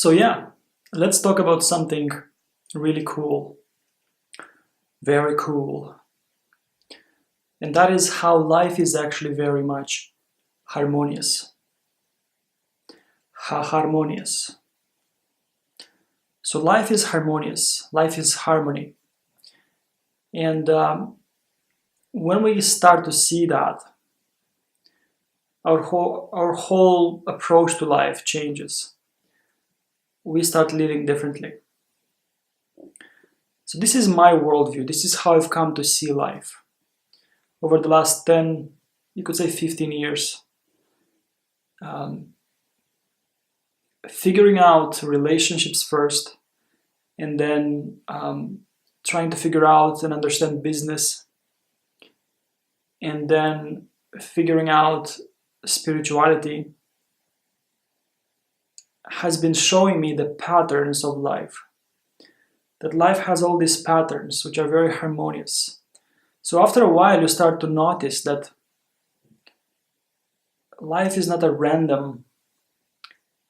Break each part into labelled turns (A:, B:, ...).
A: So yeah, let's talk about something really cool, very cool. And that is how life is actually very much harmonious. Harmonious. So life is harmonious, life is harmony. And when we start to see that, our whole approach to life changes. We start living differently. So this is my worldview. This is how I've come to see life. Over the last 10, you could say 15 years, figuring out relationships first, and then trying to figure out and understand business, and then figuring out spirituality, has been showing me the patterns of life. That life has all these patterns which are very harmonious. So after a while you start to notice that life is not a random,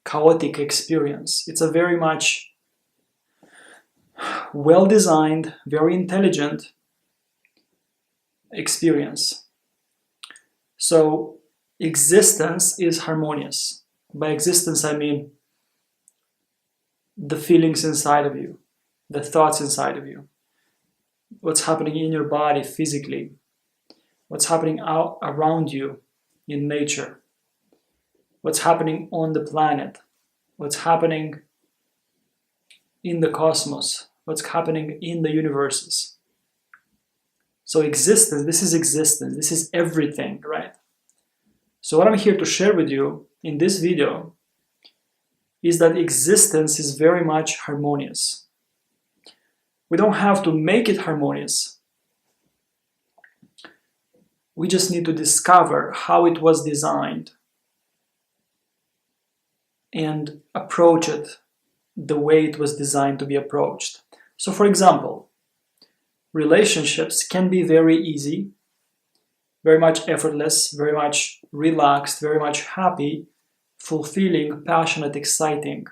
A: chaotic experience. It's a very much well-designed, very intelligent experience. So existence is harmonious. By existence I mean the feelings inside of you, the thoughts inside of you, what's happening in your body physically, what's happening out around you in nature, what's happening on the planet, what's happening in the cosmos, what's happening in the universes. So existence, this is everything, right? So what I'm here to share with you in this video is that existence is very much harmonious. We don't have to make it harmonious. We just need to discover how it was designed and approach it the way it was designed to be approached. So for example, relationships can be very easy, very much effortless, very much relaxed, very much happy, fulfilling, passionate, exciting.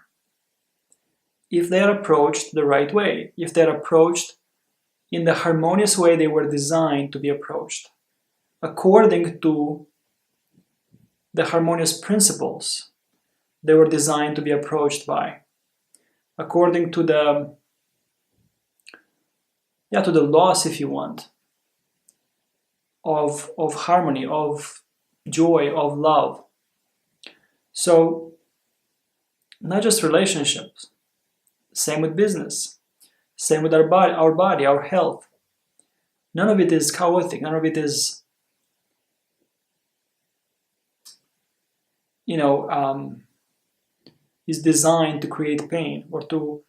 A: If they are approached the right way, if they're approached in the harmonious way they were designed to be approached, according to the harmonious principles they were designed to be approached by, according to the laws, if you want, of harmony, of joy, of love. So not just relationships, same with business, same with our body, our health. None of it is chaotic, none of it is, is designed to create pain or to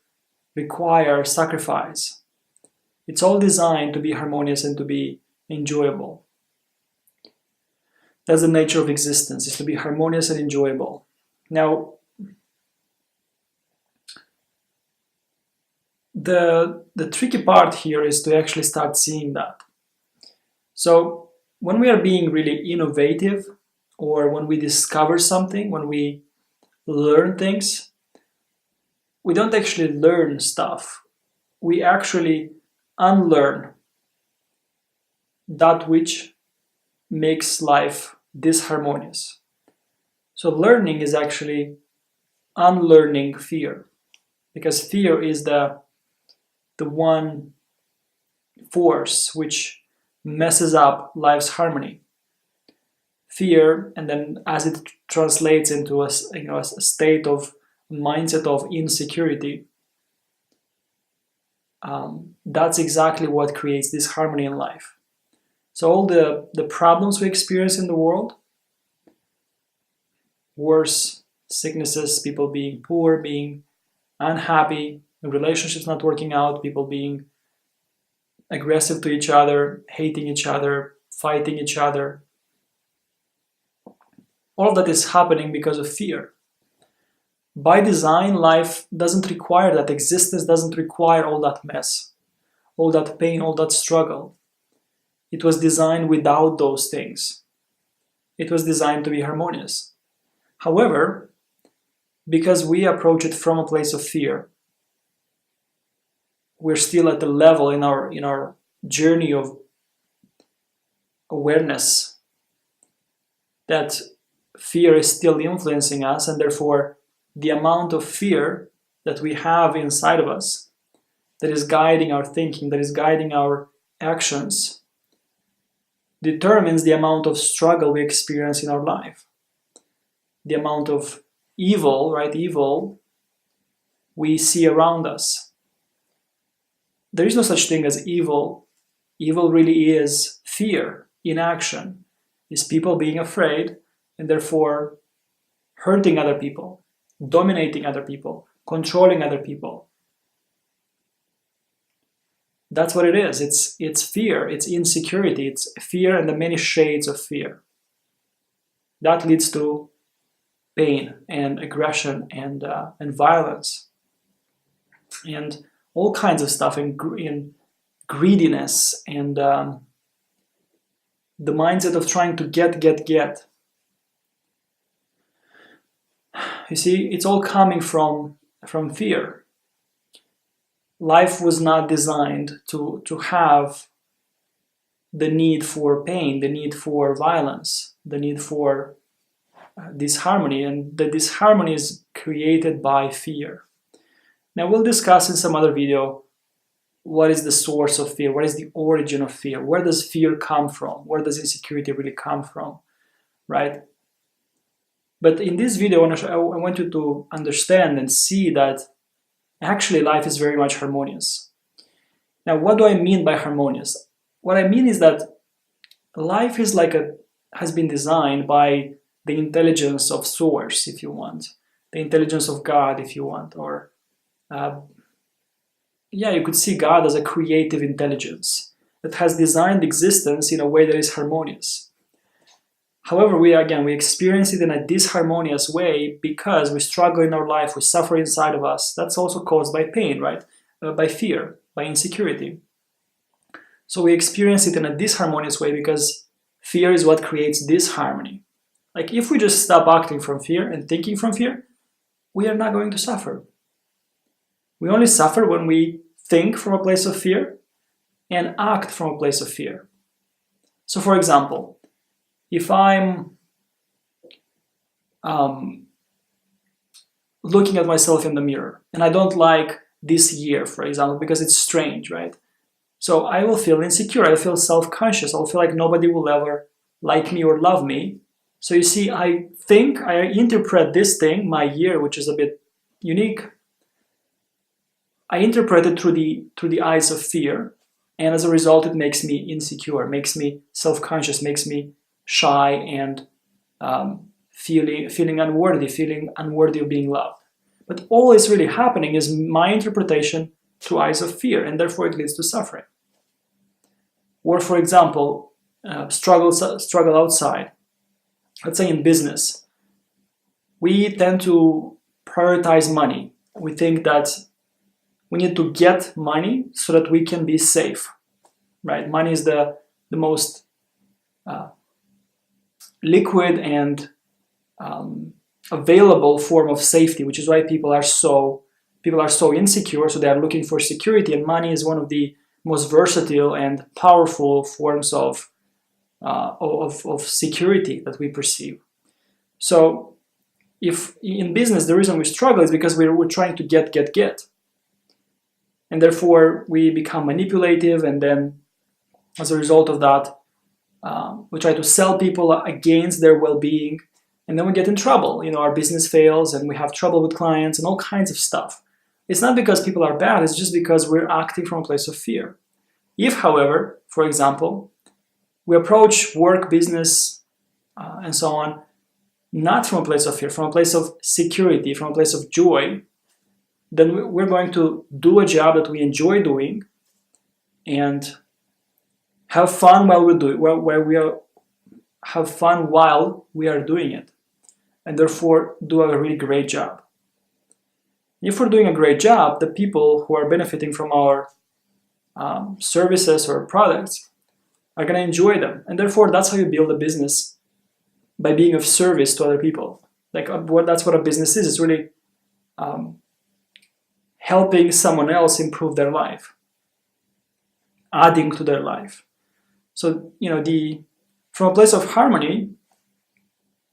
A: require sacrifice. It's all designed to be harmonious and to be enjoyable. That's the nature of existence, is to be harmonious and enjoyable. Now, the tricky part here is to actually start seeing that. So when we are being really innovative, or when we discover something, when we learn things, we don't actually learn stuff. We actually unlearn that which makes life disharmonious. So learning is actually unlearning fear, because fear is the one force which messes up life's harmony. Fear, and then as it translates into a state of mindset of insecurity, that's exactly what creates disharmony in life. So all the problems we experience in the world, wars, sicknesses, people being poor, being unhappy, relationships not working out, people being aggressive to each other, hating each other, fighting each other, all of that is happening because of fear. By design, life doesn't require that. Existence doesn't require all that mess, all that pain, all that struggle. It was designed without those things. It was designed to be harmonious. However, because we approach it from a place of fear, we're still at the level in our journey of awareness that fear is still influencing us, and therefore the amount of fear that we have inside of us that is guiding our thinking, that is guiding our actions, determines the amount of struggle we experience in our life. The amount of evil, right? Evil we see around us. There is no such thing as evil. Evil really is fear in action. Is people being afraid and therefore hurting other people, dominating other people, controlling other people. That's what it is. It's fear, it's insecurity, it's fear and the many shades of fear. That leads to pain and aggression and violence and all kinds of stuff in greediness and the mindset of trying to get. You see, it's all coming from fear. Life was not designed to have the need for pain, the need for violence, the need for disharmony, and the disharmony is created by fear. Now we'll discuss in some other video what is the source of fear, what is the origin of fear, where does fear come from, where does insecurity really come from, right? But in this video, I want you to understand and see that actually life is very much harmonious. Now, what do I mean by harmonious? What I mean is that life is has been designed by the intelligence of source, if you want, the intelligence of God, if you want, or you could see God as a creative intelligence that has designed existence in a way that is harmonious. However, we experience it in a disharmonious way because we struggle in our life, we suffer inside of us. That's also caused by pain, right? By fear, by insecurity. So we experience it in a disharmonious way because fear is what creates disharmony. Like if we just stop acting from fear and thinking from fear, we are not going to suffer. We only suffer when we think from a place of fear and act from a place of fear. So for example, if I'm looking at myself in the mirror and I don't like this year, for example, because it's strange, right? So I will feel insecure, I'll feel self-conscious, I'll feel like nobody will ever like me or love me. So you see, I interpret this thing, my year, which is a bit unique, I interpret it through the eyes of fear, and as a result it makes me insecure, makes me self-conscious, makes me shy and feeling unworthy of being loved. But all is really happening is my interpretation through eyes of fear, and therefore it leads to suffering. Or for example, struggle outside. Let's say in business, we tend to prioritize money. We think that we need to get money so that we can be safe, right? Money is the most liquid and available form of safety, which is why people are so insecure, so they are looking for security, and money is one of the most versatile and powerful forms of security that we perceive. So if in business the reason we struggle is because we're trying to get, and therefore we become manipulative, and then as a result of that we try to sell people against their well-being, and then we get in trouble. Our business fails and we have trouble with clients and all kinds of stuff. It's not because people are bad, it's just because we're acting from a place of fear. If, however, for example, we approach work, business, and so on, not from a place of fear, from a place of security, from a place of joy, then we're going to do a job that we enjoy doing and have fun while we do it, have fun while we are doing it, and therefore do a really great job. If we're doing a great job, the people who are benefiting from our services or products are going to enjoy them, and therefore that's how you build a business, by being of service to other people. That's what a business is. It's really helping someone else improve their life, adding to their life. So, from a place of harmony,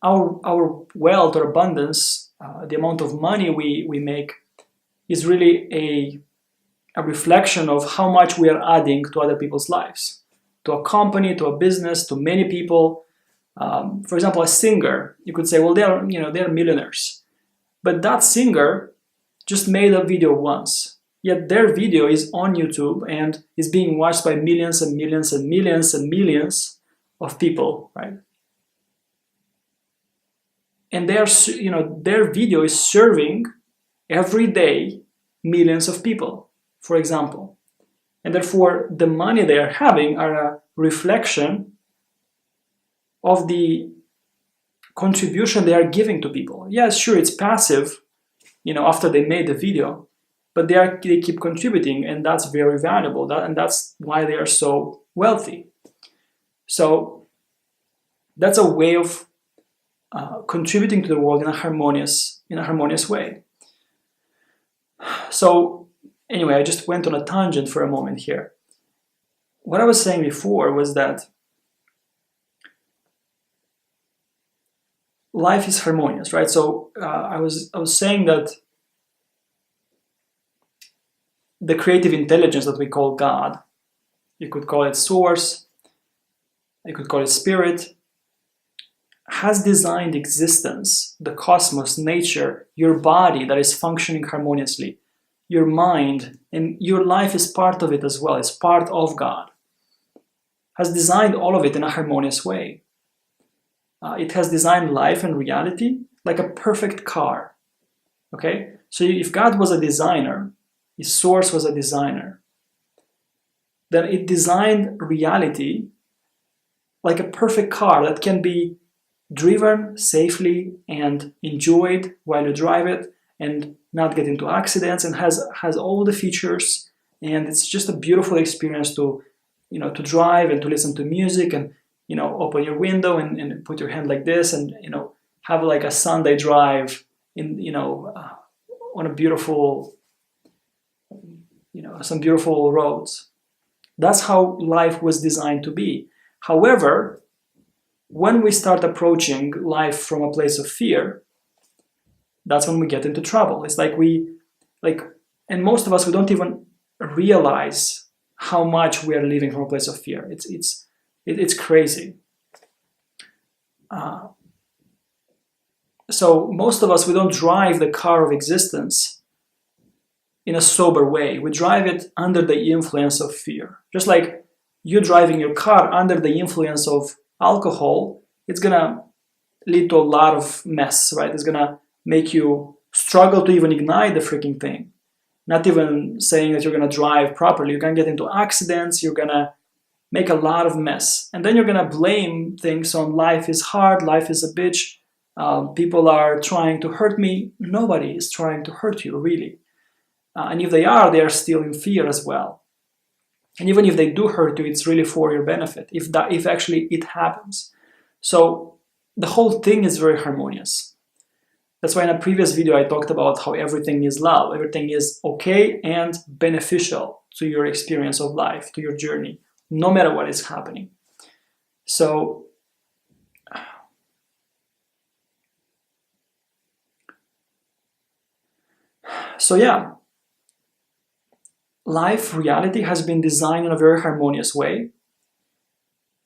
A: our wealth or abundance, the amount of money we make, is really a reflection of how much we are adding to other people's lives, to a company, to a business, to many people. For example, a singer, you could say, well, they're millionaires, but that singer just made a video once, yet their video is on YouTube and is being watched by millions and millions and millions and millions of people, right? And their video is serving every day millions of people, for example. And therefore, the money they are having are a reflection of the contribution they are giving to people. Yes, sure, it's passive, after they made the video, but they keep contributing, and that's very valuable. And that's why they are so wealthy. So that's a way of contributing to the world in a harmonious way. So anyway, I just went on a tangent for a moment here. What I was saying before was that life is harmonious, right? So I was saying that the creative intelligence that we call God, you could call it source, you could call it spirit, has designed existence, the cosmos, nature, your body that is functioning harmoniously, your mind, and your life is part of it as well, it's part of God, has designed all of it in a harmonious way. It has designed life and reality like a perfect car, okay? So if God was a designer, his source was a designer, then it designed reality like a perfect car that can be driven safely and enjoyed while you drive it and not get into accidents, and has all the features, and it's just a beautiful experience to drive and to listen to music and open your window and put your hand like this and have like a Sunday drive in on a beautiful some beautiful roads. That's how life was designed to be. However, when we start approaching life from a place of fear, that's when we get into trouble. It's and most of us, we don't even realize how much we are living from a place of fear. It's crazy. So most of us, we don't drive the car of existence in a sober way. We drive it under the influence of fear. Just like you driving your car under the influence of alcohol, it's gonna lead to a lot of mess, right? It's gonna make you struggle to even ignite the freaking thing. Not even saying that you're gonna drive properly. You're gonna get into accidents, you're gonna make a lot of mess. And then you're gonna blame things on life is hard, life is a bitch, people are trying to hurt me. Nobody is trying to hurt you, really. And if they are still in fear as well. And even if they do hurt you, it's really for your benefit, if actually it happens. So the whole thing is very harmonious. That's why in a previous video I talked about how everything is love, everything is okay and beneficial to your experience of life, to your journey, no matter what is happening. So yeah, life, reality has been designed in a very harmonious way,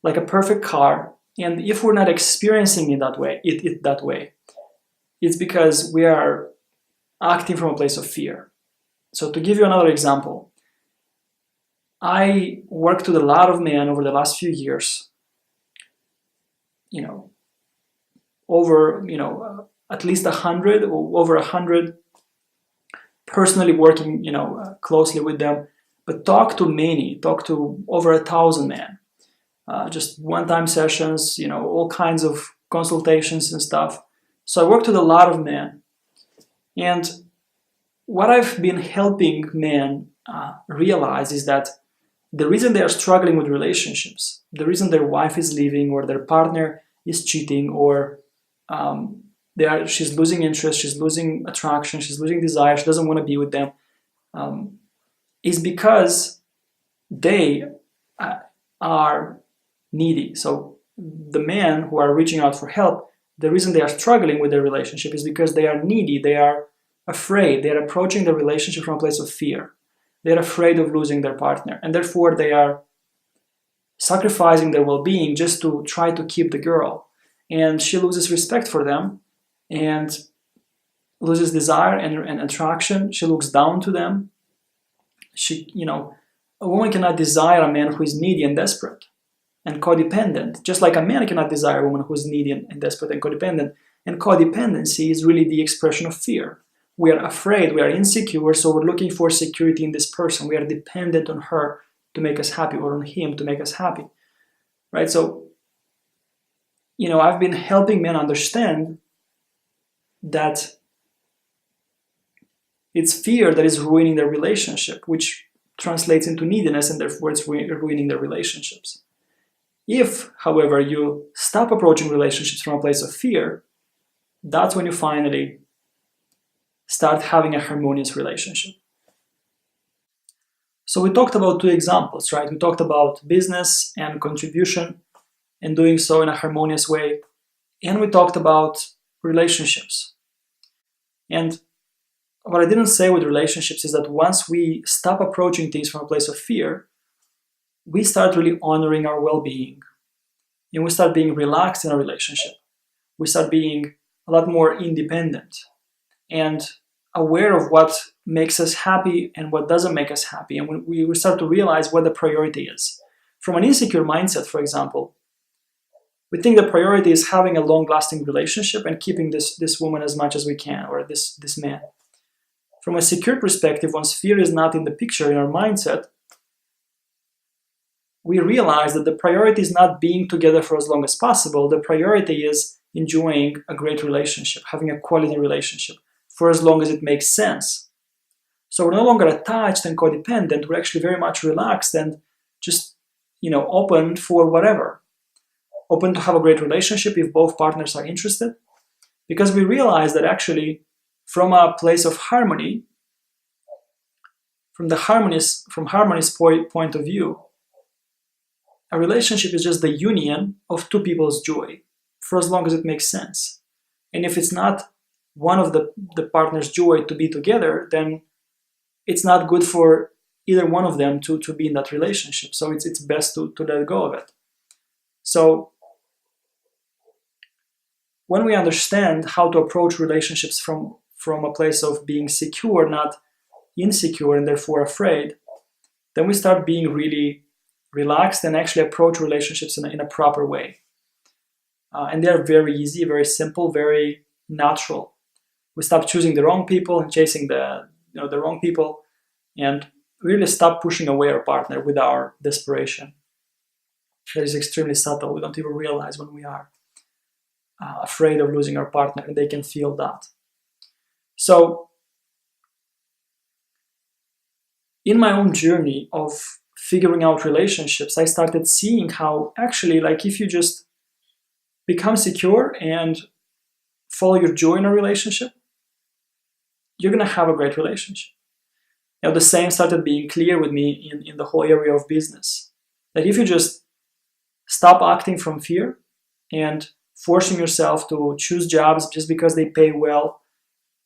A: like a perfect car. And if we're not experiencing it that way, it's because we are acting from a place of fear. So to give you another example, I worked with a lot of men over the last few years, over, at least 100 or over 100, personally working, closely with them, but talk to over 1,000 men, just one-time sessions, all kinds of consultations and stuff. So I worked with a lot of men, and what I've been helping men realize is that the reason they are struggling with relationships, the reason their wife is leaving or their partner is cheating or she's losing interest, she's losing attraction, she's losing desire, she doesn't want to be with them, is because they are needy. So the men who are reaching out for help, the reason they are struggling with their relationship is because they are needy, they are afraid, they are approaching the relationship from a place of fear. They're afraid of losing their partner, and therefore they are sacrificing their well-being just to try to keep the girl. And she loses respect for them and loses desire and attraction. She looks down to them. A woman cannot desire a man who is needy and desperate and codependent, just like a man cannot desire a woman who is needy and desperate and codependent. And codependency is really the expression of fear. We are afraid, we are insecure, so we're looking for security in this person. We are dependent on her to make us happy, or on him to make us happy, right? So, I've been helping men understand that it's fear that is ruining their relationship, which translates into neediness, and therefore it's ruining their relationships. If, however, you stop approaching relationships from a place of fear, that's when you finally start having a harmonious relationship. So we talked about two examples, right? We talked about business and contribution and doing so in a harmonious way. And we talked about relationships. And what I didn't say with relationships is that once we stop approaching things from a place of fear, we start really honoring our well-being. And we start being relaxed in our relationship. We start being a lot more independent and aware of what makes us happy and what doesn't make us happy. And we start to realize what the priority is. From an insecure mindset, for example, we think the priority is having a long-lasting relationship and keeping this woman as much as we can, or this man. From a secure perspective, once fear is not in the picture in our mindset, we realize that the priority is not being together for as long as possible. The priority is enjoying a great relationship, having a quality relationship for as long as it makes sense. So we're no longer attached and codependent. We're actually very much relaxed and just, open for whatever. Open to have a great relationship if both partners are interested. Because we realize that actually, from a place of harmony, from harmonious point of view, a relationship is just the union of two people's joy for as long as it makes sense. And if it's not one of the partner's joy to be together, then it's not good for either one of them to be in that relationship. So it's best to let go of it. So when we understand how to approach relationships from a place of being secure, not insecure and therefore afraid, then we start being really relaxed and actually approach relationships in a proper way. And they're very easy, very simple, very natural. We stop choosing the wrong people and chasing the wrong people, and really stop pushing away our partner with our desperation. That is extremely subtle. We don't even realize when we are afraid of losing our partner, and they can feel that. So, in my own journey of figuring out relationships, I started seeing how actually, if you just become secure and follow your joy in a relationship, you're going to have a great relationship. The same started being clear with me in the whole area of business. That if you just stop acting from fear and forcing yourself to choose jobs just because they pay well,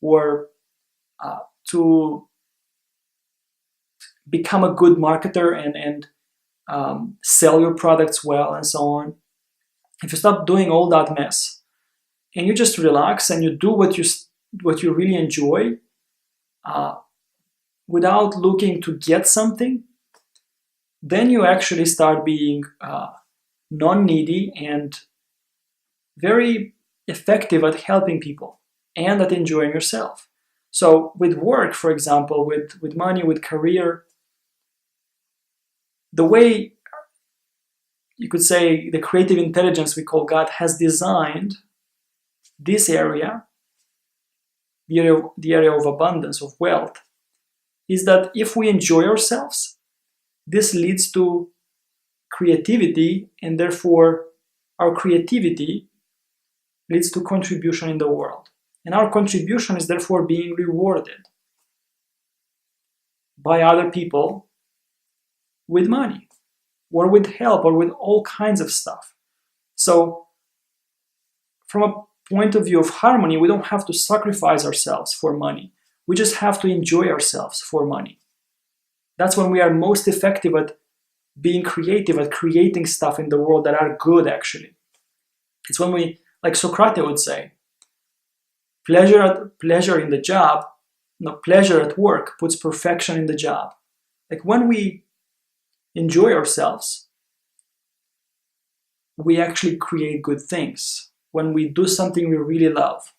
A: or to become a good marketer and sell your products well and so on. If you stop doing all that mess and you just relax and you do what you really enjoy, without looking to get something, then you actually start being non-needy and very effective at helping people and at enjoying yourself. So with work, for example, with money, with career, the way you could say the creative intelligence we call God has designed this area, the area of abundance, of wealth, is that if we enjoy ourselves, this leads to creativity, and therefore our creativity leads to contribution in the world. And our contribution is therefore being rewarded by other people with money, or with help, or with all kinds of stuff. So from a point of view of harmony, we don't have to sacrifice ourselves for money. We just have to enjoy ourselves for money. That's when we are most effective at being creative, at creating stuff in the world that are good, actually. It's when we, like Socrates would say, pleasure in the job, pleasure at work puts perfection in the job. Like when we enjoy ourselves, we actually create good things. When we do something we really love.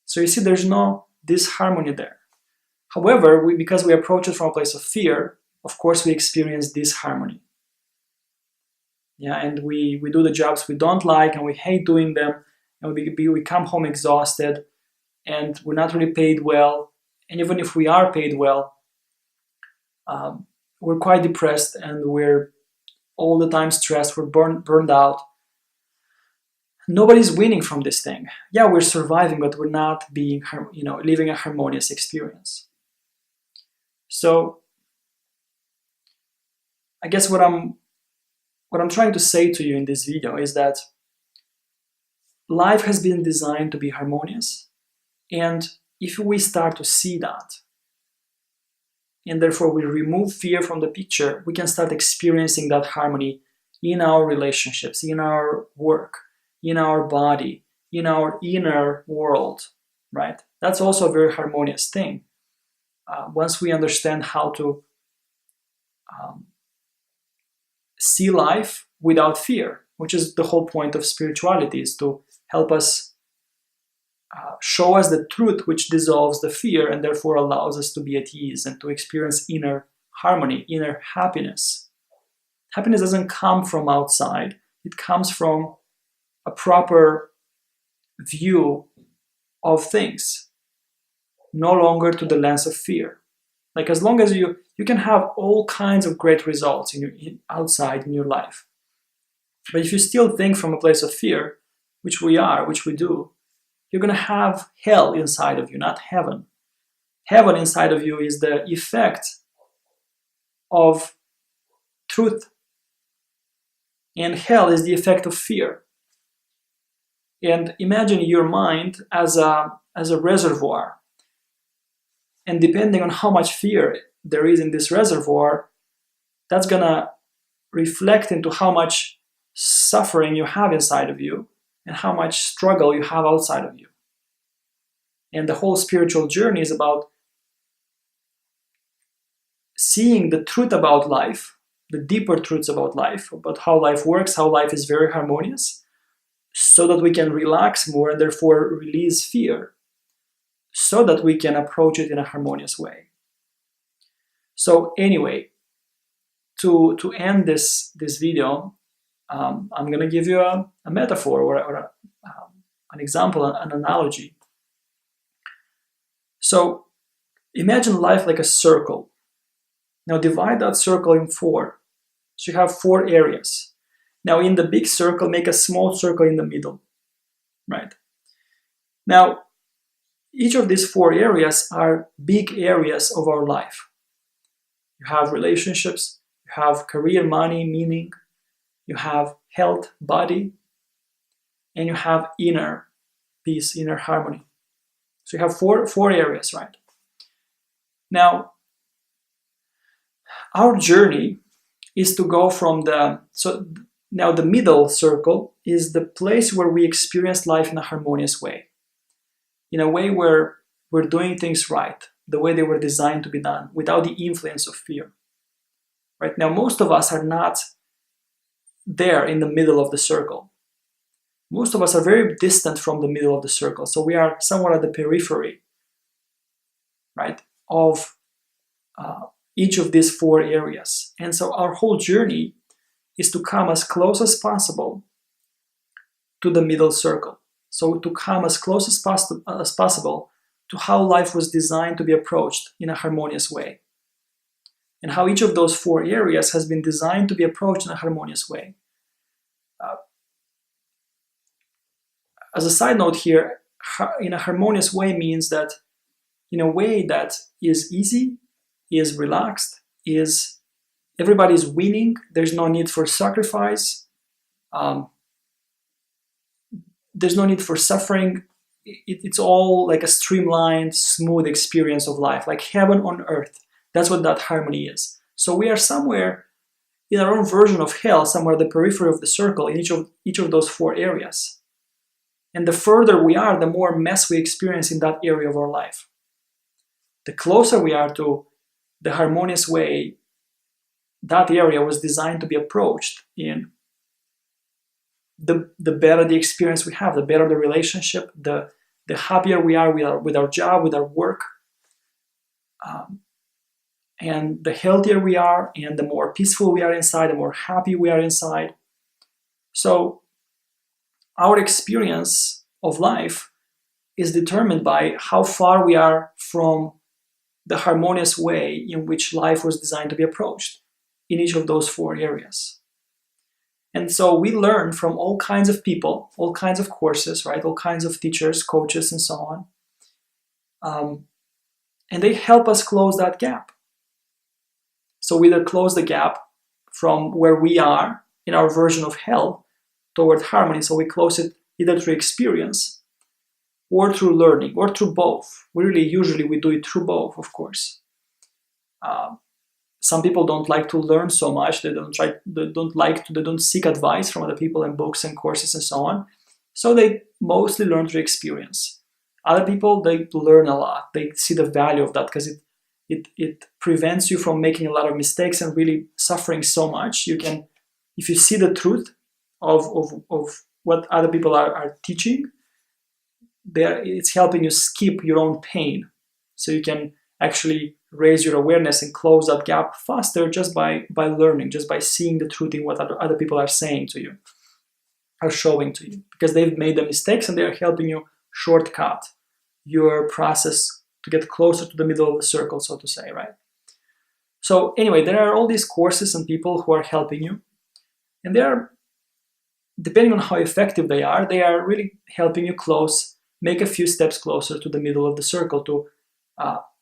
A: So you see, there's no disharmony there. However, because we approach it from a place of fear, of course we experience disharmony. Yeah, and we do the jobs we don't like and we hate doing them, and we come home exhausted, and we're not really paid well. And even if we are paid well, we're quite depressed and we're all the time stressed, we're burned out. Nobody's winning from this thing. Yeah, we're surviving, but we're not living a harmonious experience. So I guess what I'm trying to say to you in this video is that life has been designed to be harmonious, and if we start to see that, and therefore we remove fear from the picture, we can start experiencing that harmony in our relationships, in our work, in our body, in our inner world, right? That's also a very harmonious thing. Once we understand how to see life without fear, which is the whole point of spirituality, is to help us show us the truth which dissolves the fear and therefore allows us to be at ease and to experience inner harmony, inner happiness. Happiness doesn't come from outside. It comes from a proper view of things, no longer to the lens of fear. Like as long as you can have all kinds of great results outside in your life. But if you still think from a place of fear, which we do, you're going to have hell inside of you, not heaven. Heaven inside of you is the effect of truth. And hell is the effect of fear. And imagine your mind as a reservoir. And depending on how much fear there is in this reservoir, that's going to reflect into how much suffering you have inside of you and how much struggle you have outside of you. And the whole spiritual journey is about seeing the truth about life, the deeper truths about life, about how life works, how life is very harmonious, so that we can relax more and therefore release fear, so that we can approach it in a harmonious way. So anyway, to end this video, I'm going to give you a metaphor or an example, an analogy. So imagine life like a circle. Now divide that circle in 4. So you have 4 areas. Now in the big circle, make a small circle in the middle, right? Now, each of these 4 areas are big areas of our life. You have relationships, you have career, money, meaning, you have health, body, and you have inner peace, inner harmony. So you have four areas, right? Now, our journey is to go from now the middle circle is the place where we experience life in a harmonious way. In a way where we're doing things right, the way they were designed to be done, without the influence of fear. Right now, most of us are not there in the middle of the circle. Most of us are very distant from the middle of the circle, so we are somewhat at the periphery, right, of each of these 4 areas. And so our whole journey is to come as close as possible to the middle circle. So to come as close as possible to how life was designed to be approached in a harmonious way. And how each of those 4 areas has been designed to be approached in a harmonious way. as a side note here, in a harmonious way means that in a way that is easy, is relaxed, is everybody's winning, there's no need for sacrifice, there's no need for suffering. It's all like a streamlined, smooth experience of life, like heaven on earth. That's what that harmony is. So we are somewhere in our own version of hell, somewhere at the periphery of the circle in each of those 4 areas. And the further we are, the more mess we experience in that area of our life. The closer we are to the harmonious way that area was designed to be approached in, the better the experience we have, the better the relationship, the happier we are with our job, with our work, and the healthier we are, and the more peaceful we are inside, the more happy we are inside. So our experience of life is determined by how far we are from the harmonious way in which life was designed to be approached in each of those 4 areas. And so we learn from all kinds of people, all kinds of courses, right? All kinds of teachers, coaches, and so on. And they help us close that gap. So we either close the gap from where we are in our version of hell toward harmony. So we close it either through experience or through learning or through both. Usually we do it through both, of course. Some people don't like to learn so much. They don't seek advice from other people and books and courses and so on. So they mostly learn through experience. Other people, they learn a lot. They see the value of that because it prevents you from making a lot of mistakes and really suffering so much. If you see the truth of what other people are teaching, it's helping you skip your own pain. So you can actually raise your awareness and close that gap faster just by learning, just by seeing the truth in what other people are saying to you, are showing to you, because they've made the mistakes and they're helping you shortcut your process to get closer to the middle of the circle, so to say, right? So anyway, there are all these courses and people who are helping you, and they are, depending on how effective they are really helping you make a few steps closer to the middle of the circle, to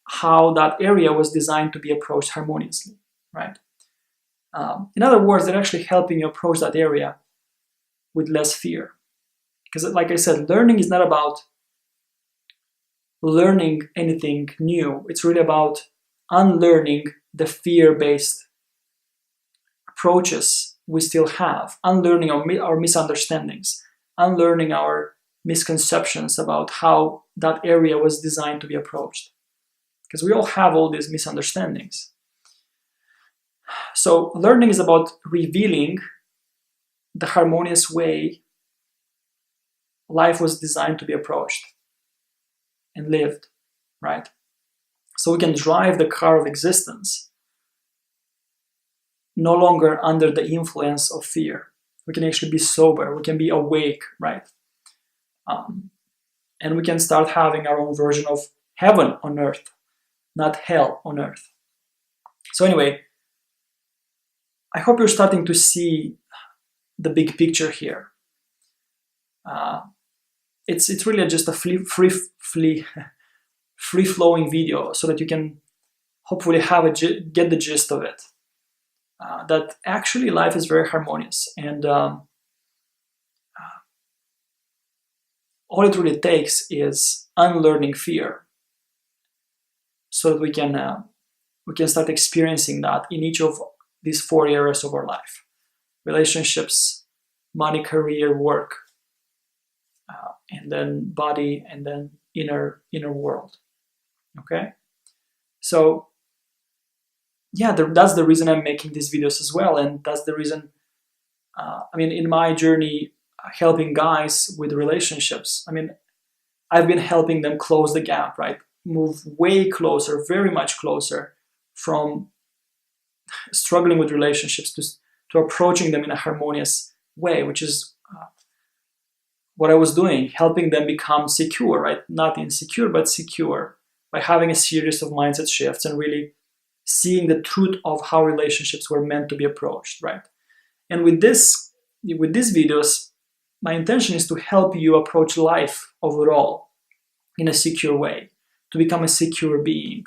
A: how that area was designed to be approached harmoniously, right? In other words, they're actually helping you approach that area with less fear. Because like I said, learning is not about learning anything new. It's really about unlearning the fear-based approaches we still have, unlearning our misunderstandings, unlearning our misconceptions about how that area was designed to be approached. Because we all have all these misunderstandings. So learning is about revealing the harmonious way life was designed to be approached and lived, right? So we can drive the car of existence no longer under the influence of fear. We can actually be sober, we can be awake, right? And we can start having our own version of heaven on earth, not hell on earth. So anyway, I hope you're starting to see the big picture here. It's really just a free-flowing video so that you can hopefully get the gist of it. That actually life is very harmonious, and all it really takes is unlearning fear, so that we can start experiencing that in each of these 4 areas of our life: relationships, money, career, work, and then body, and then inner world. Okay, so yeah, that's the reason I'm making these videos as well, and that's the reason. In my journey, helping guys with relationships, I've been helping them close the gap, right? Move way closer, very much closer, from struggling with relationships to approaching them in a harmonious way, which is what I was doing, helping them become secure, right? Not insecure, but secure, by having a series of mindset shifts and really seeing the truth of how relationships were meant to be approached, right? And with these videos, my intention is to help you approach life overall in a secure way, to become a secure being,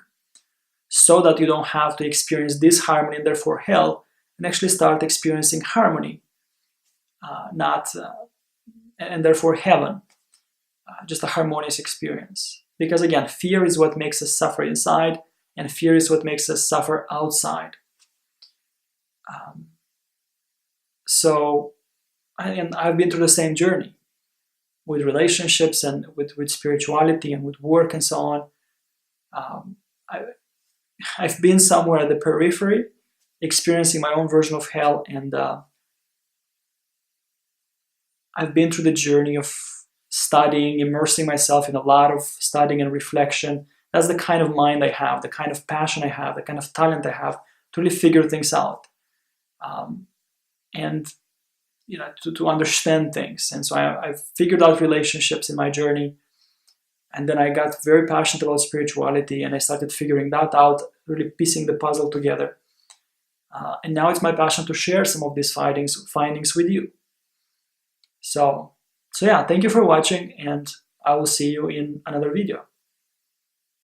A: so that you don't have to experience disharmony and therefore hell, and actually start experiencing harmony, and therefore heaven, just a harmonious experience. Because again, fear is what makes us suffer inside, and fear is what makes us suffer outside. I've been through the same journey with relationships and with spirituality and with work and so on. I've been somewhere at the periphery, experiencing my own version of hell, and I've been through the journey of studying, immersing myself in a lot of studying and reflection. That's the kind of mind I have, the kind of passion I have, the kind of talent I have to really figure things out, and to understand things. And so I've figured out relationships in my journey, and then I got very passionate about spirituality, and I started figuring that out, really piecing the puzzle together. And now it's my passion to share some of these findings with you. So yeah, thank you for watching, and I will see you in another video.